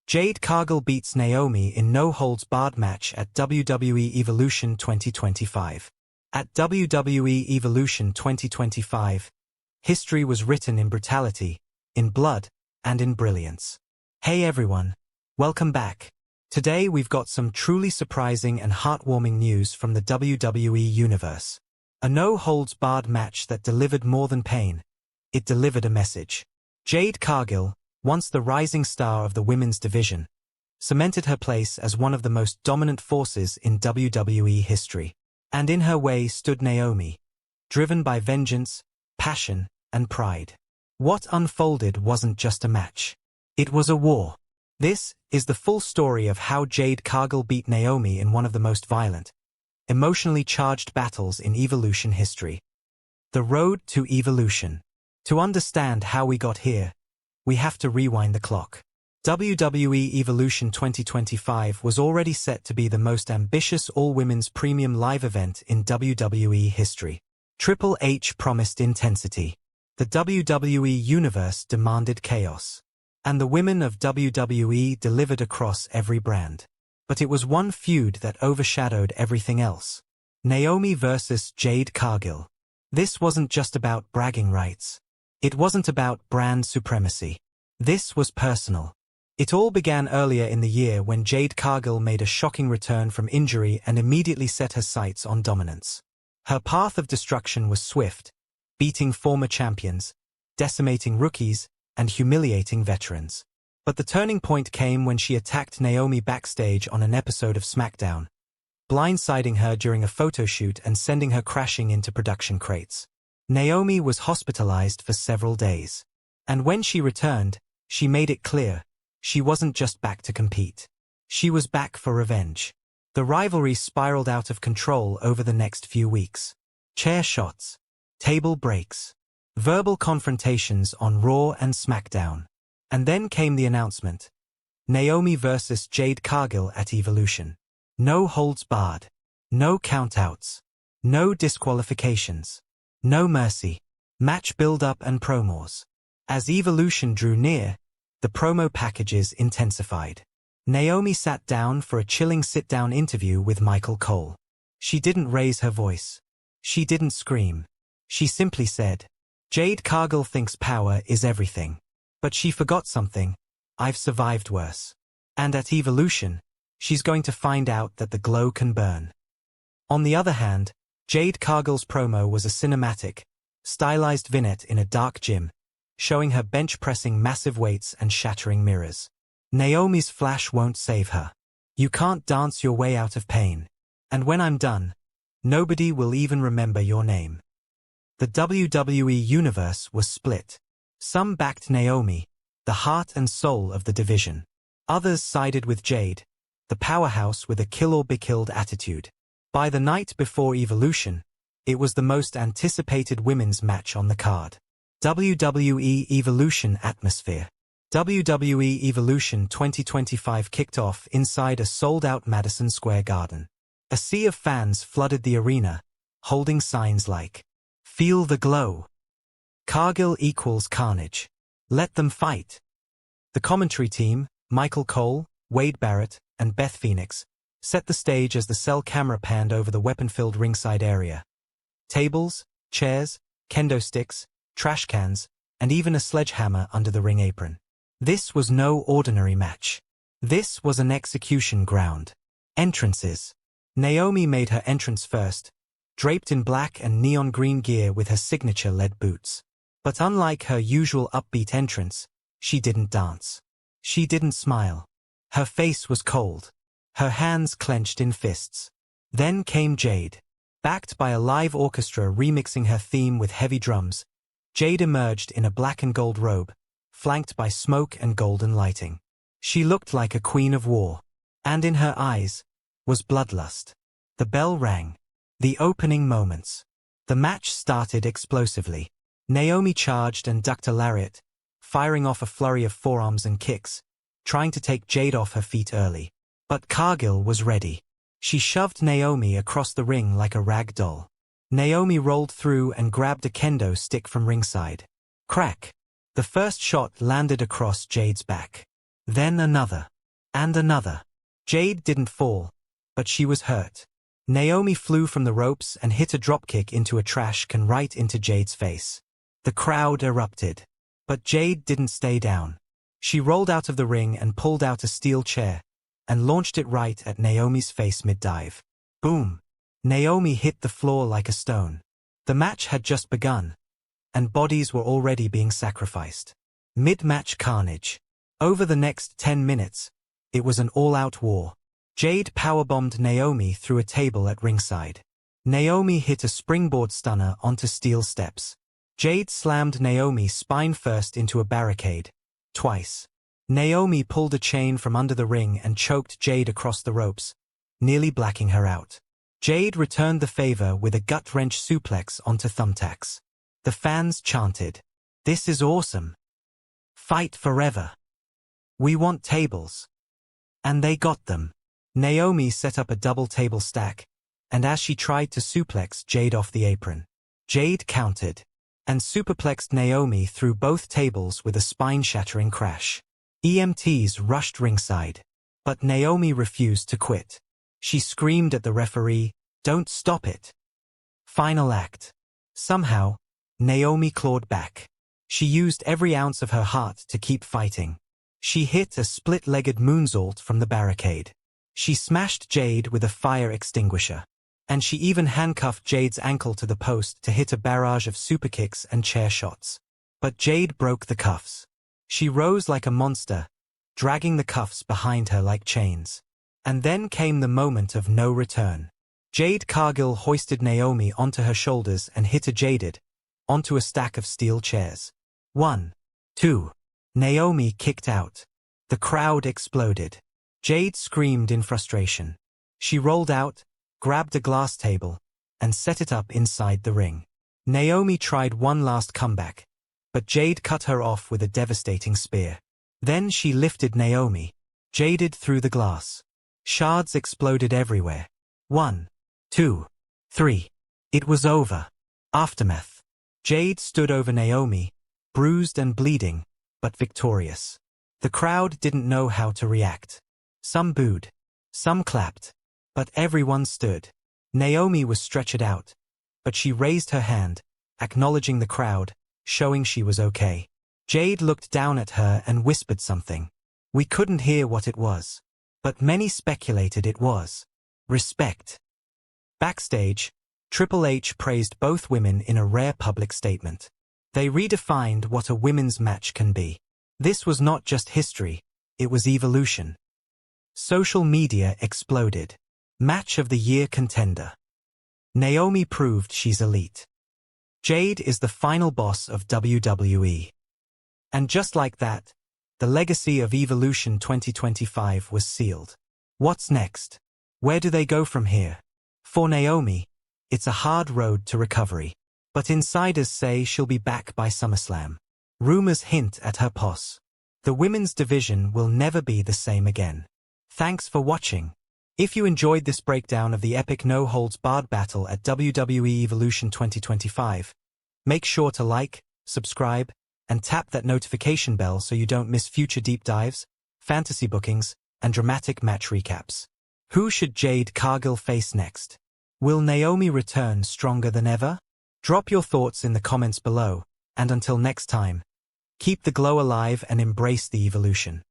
Jade Cargill beats Naomi in no-holds-barred match at WWE Evolution 2025. At WWE Evolution 2025, history was written in brutality, in blood, and in brilliance. Hey everyone, welcome back. Today we've got some truly surprising and heartwarming news from the WWE Universe. A no-holds-barred match that delivered more than pain. It delivered a message. Jade Cargill, once the rising star of the women's division, cemented her place as one of the most dominant forces in WWE history. And in her way stood Naomi, driven by vengeance, passion, and pride. What unfolded wasn't just a match. It was a war. This is the full story of how Jade Cargill beat Naomi in one of the most violent, emotionally charged battles in Evolution history. The road to Evolution. To understand how we got here, we have to rewind the clock. WWE Evolution 2025 was already set to be the most ambitious all-women's premium live event in WWE history. Triple H promised intensity. The WWE Universe demanded chaos. And the women of WWE delivered across every brand. But it was one feud that overshadowed everything else. Naomi versus Jade Cargill. This wasn't just about bragging rights. It wasn't about brand supremacy. This was personal. It all began earlier in the year when Jade Cargill made a shocking return from injury and immediately set her sights on dominance. Her path of destruction was swift, beating former champions, decimating rookies, and humiliating veterans. But the turning point came when she attacked Naomi backstage on an episode of SmackDown, blindsiding her during a photo shoot and sending her crashing into production crates. Naomi was hospitalized for several days. And when she returned, she made it clear, she wasn't just back to compete. She was back for revenge. The rivalry spiraled out of control over the next few weeks. Chair shots, table breaks, verbal confrontations on Raw and SmackDown. And then came the announcement. Naomi versus Jade Cargill at Evolution. No holds barred. No countouts. No disqualifications. No mercy. Match build-up and promos. As Evolution drew near, the promo packages intensified. Naomi sat down for a chilling sit-down interview with Michael Cole. She didn't raise her voice. She didn't scream. She simply said, "Jade Cargill thinks power is everything. But she forgot something. I've survived worse. And at Evolution, she's going to find out that the glow can burn." On the other hand, Jade Cargill's promo was a cinematic, stylized vignette in a dark gym, showing her bench-pressing massive weights and shattering mirrors. Naomi's flash won't save her. You can't dance your way out of pain. And when I'm done, nobody will even remember your name. The WWE Universe was split. Some backed Naomi, the heart and soul of the division. Others sided with Jade, the powerhouse with a kill-or-be-killed attitude. By the night before Evolution, it was the most anticipated women's match on the card. WWE Evolution atmosphere. WWE Evolution 2025 kicked off inside a sold-out Madison Square Garden. A sea of fans flooded the arena, holding signs like, "Feel the glow. Cargill equals carnage. Let them fight." The commentary team, Michael Cole, Wade Barrett, and Beth Phoenix, set the stage as the cell camera panned over the weapon-filled ringside area. Tables, chairs, kendo sticks, trash cans, and even a sledgehammer under the ring apron. This was no ordinary match. This was an execution ground. Entrances. Naomi made her entrance first, draped in black and neon green gear with her signature lead boots. But unlike her usual upbeat entrance, she didn't dance. She didn't smile. Her face was cold. Her hands clenched in fists. Then came Jade. Backed by a live orchestra remixing her theme with heavy drums, Jade emerged in a black and gold robe, flanked by smoke and golden lighting. She looked like a queen of war. And in her eyes was bloodlust. The bell rang. The opening moments. The match started explosively. Naomi charged and ducked a lariat, firing off a flurry of forearms and kicks, trying to take Jade off her feet early. But Cargill was ready. She shoved Naomi across the ring like a rag doll. Naomi rolled through and grabbed a kendo stick from ringside. Crack! The first shot landed across Jade's back. Then another. And another. Jade didn't fall, but she was hurt. Naomi flew from the ropes and hit a dropkick into a trash can right into Jade's face. The crowd erupted. But Jade didn't stay down. She rolled out of the ring and pulled out a steel chair, and launched it right at Naomi's face mid-dive. Boom! Naomi hit the floor like a stone. The match had just begun, and bodies were already being sacrificed. Mid-match carnage. Over the next 10 minutes, it was an all-out war. Jade powerbombed Naomi through a table at ringside. Naomi hit a springboard stunner onto steel steps. Jade slammed Naomi spine first into a barricade. Twice. Naomi pulled a chain from under the ring and choked Jade across the ropes, nearly blacking her out. Jade returned the favor with a gut-wrench suplex onto thumbtacks. The fans chanted, "This is awesome. Fight forever. We want tables." And they got them. Naomi set up a double table stack, and as she tried to suplex Jade off the apron, Jade countered, and superplexed Naomi through both tables with a spine-shattering crash. EMTs rushed ringside, but Naomi refused to quit. She screamed at the referee, "Don't stop it." Final act. Somehow, Naomi clawed back. She used every ounce of her heart to keep fighting. She hit a split-legged moonsault from the barricade. She smashed Jade with a fire extinguisher. And she even handcuffed Jade's ankle to the post to hit a barrage of superkicks and chair shots. But Jade broke the cuffs. She rose like a monster, dragging the cuffs behind her like chains. And then came the moment of no return. Jade Cargill hoisted Naomi onto her shoulders and hit a Jaded onto a stack of steel chairs. 1, 2. Naomi kicked out. The crowd exploded. Jade screamed in frustration. She rolled out, grabbed a glass table, and set it up inside the ring. Naomi tried one last comeback, but Jade cut her off with a devastating spear. Then she lifted Naomi, Jaded, through the glass. Shards exploded everywhere. 1, 2, 3. It was over. Aftermath. Jade stood over Naomi, bruised and bleeding, but victorious. The crowd didn't know how to react. Some booed. Some clapped. But everyone stood. Naomi was stretchered out, but she raised her hand, acknowledging the crowd, showing she was okay. Jade looked down at her and whispered something. We couldn't hear what it was, but many speculated it was respect. Backstage, Triple H praised both women in a rare public statement. They redefined what a women's match can be. This was not just history, it was evolution. Social media exploded. Match of the Year contender. Naomi proved she's elite. Jade is the final boss of WWE. And just like that, the legacy of Evolution 2025 was sealed. What's next? Where do they go from here? For Naomi, it's a hard road to recovery. But insiders say she'll be back by SummerSlam. Rumors hint at her pos. The women's division will never be the same again. Thanks for watching. If you enjoyed this breakdown of the epic no-holds-barred battle at WWE Evolution 2025, make sure to like, subscribe, and tap that notification bell so you don't miss future deep dives, fantasy bookings, and dramatic match recaps. Who should Jade Cargill face next? Will Naomi return stronger than ever? Drop your thoughts in the comments below, and until next time, keep the glow alive and embrace the evolution.